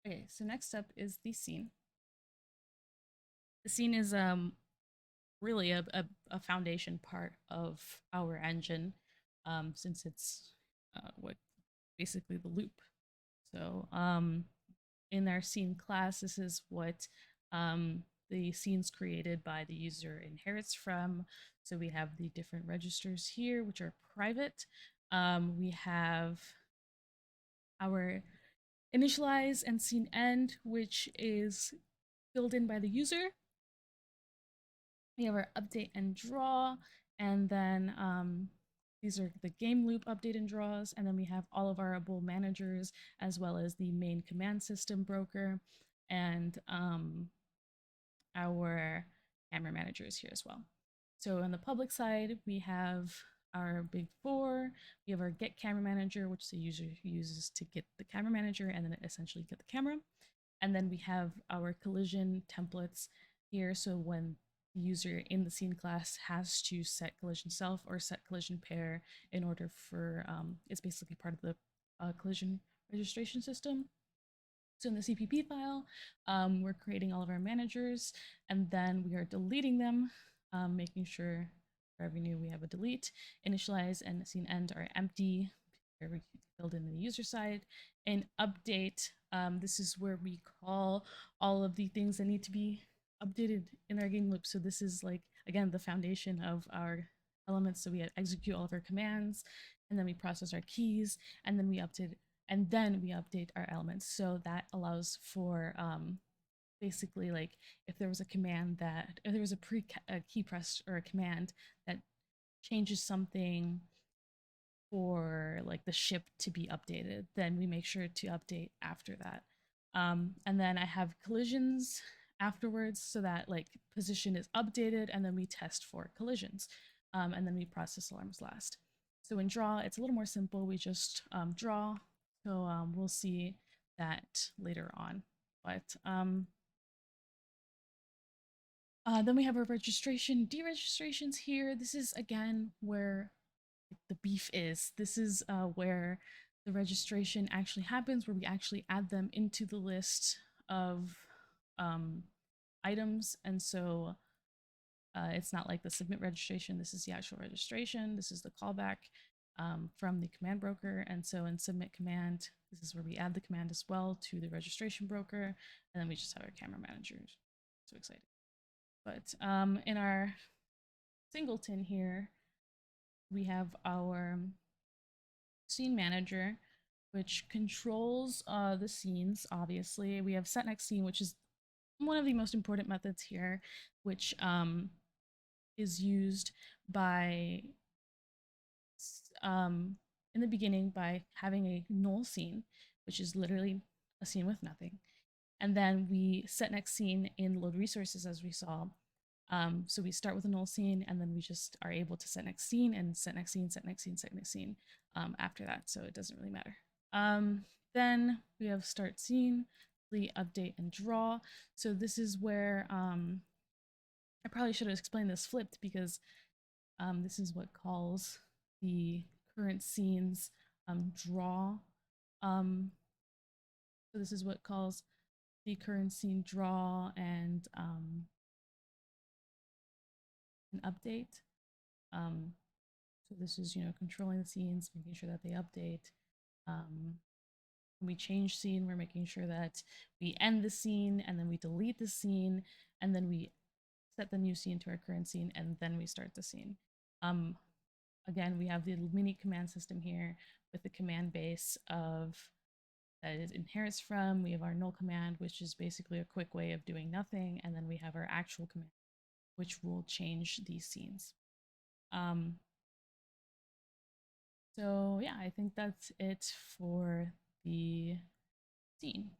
Okay, so next up is the scene. The scene is really a foundation part of our engine, since it's what basically the loop. So in our scene class, this is what the scenes created by the user inherits from. So we have the different registers here, which are private. We have our initialize and scene end, which is filled in by the user. We have our update and draw, and then these are the game loop update and draws, and then we have all of our bool managers as well as the main command system broker and our camera managers here as well. So on the public side, we have our big four. We have our get camera manager, which the user uses to get the camera manager and then essentially get the camera. And then we have our collision templates here. So when the user in the scene class has to set collision self or set collision pair in order for, it's basically part of the collision registration system. So in the CPP file, we're creating all of our managers and then we are deleting them, making sure for every new we have a delete. Initialize and scene end are empty. Here we filled in the user side. And update, this is where we call all of the things that need to be updated in our game loop. So this is like, again, the foundation of our elements. So we execute all of our commands and then we process our keys and then we update our elements. So that allows for basically like if there was a command that if there was a key press or a command that changes something for like the ship to be updated, then we make sure to update after that. And then I have collisions afterwards so that like position is updated and then we test for collisions. And then we process alarms last. So in draw, it's a little more simple. We just draw. So we'll see that later on. But then we have our registration, deregistrations here. This is again where the beef is. This is where the registration actually happens, where we actually add them into the list of um, items. And so it's not like the submit registration. This is the actual registration. This is the callback from the command broker. And so in submit command, this is where we add the command as well to the registration broker. And then we just have our camera managers. So excited. But in our singleton here, we have our scene manager, which controls the scenes, obviously. We have set next scene, which is one of the most important methods here, which is used by, in the beginning, by having a null scene, which is literally a scene with nothing. And then we set next scene in load resources, as we saw. So we start with a null scene, and then we just are able to set next scene and set next scene, set next scene, set next scene after that. So it doesn't really matter. Then we have start scene, the update and draw. So this is where I probably should have explained this flipped because this is what calls the current scenes draw. So this is what calls the current scene draw and an update. So this is, controlling the scenes, making sure that they update. When we change scene, we're making sure that we end the scene and then we delete the scene and then we set the new scene to our current scene and then we start the scene. Again, we have the mini command system here with the command base of that it inherits from. We have our null command, which is basically a quick way of doing nothing. And then we have our actual command, which will change these scenes. So yeah, I think that's it for the scene.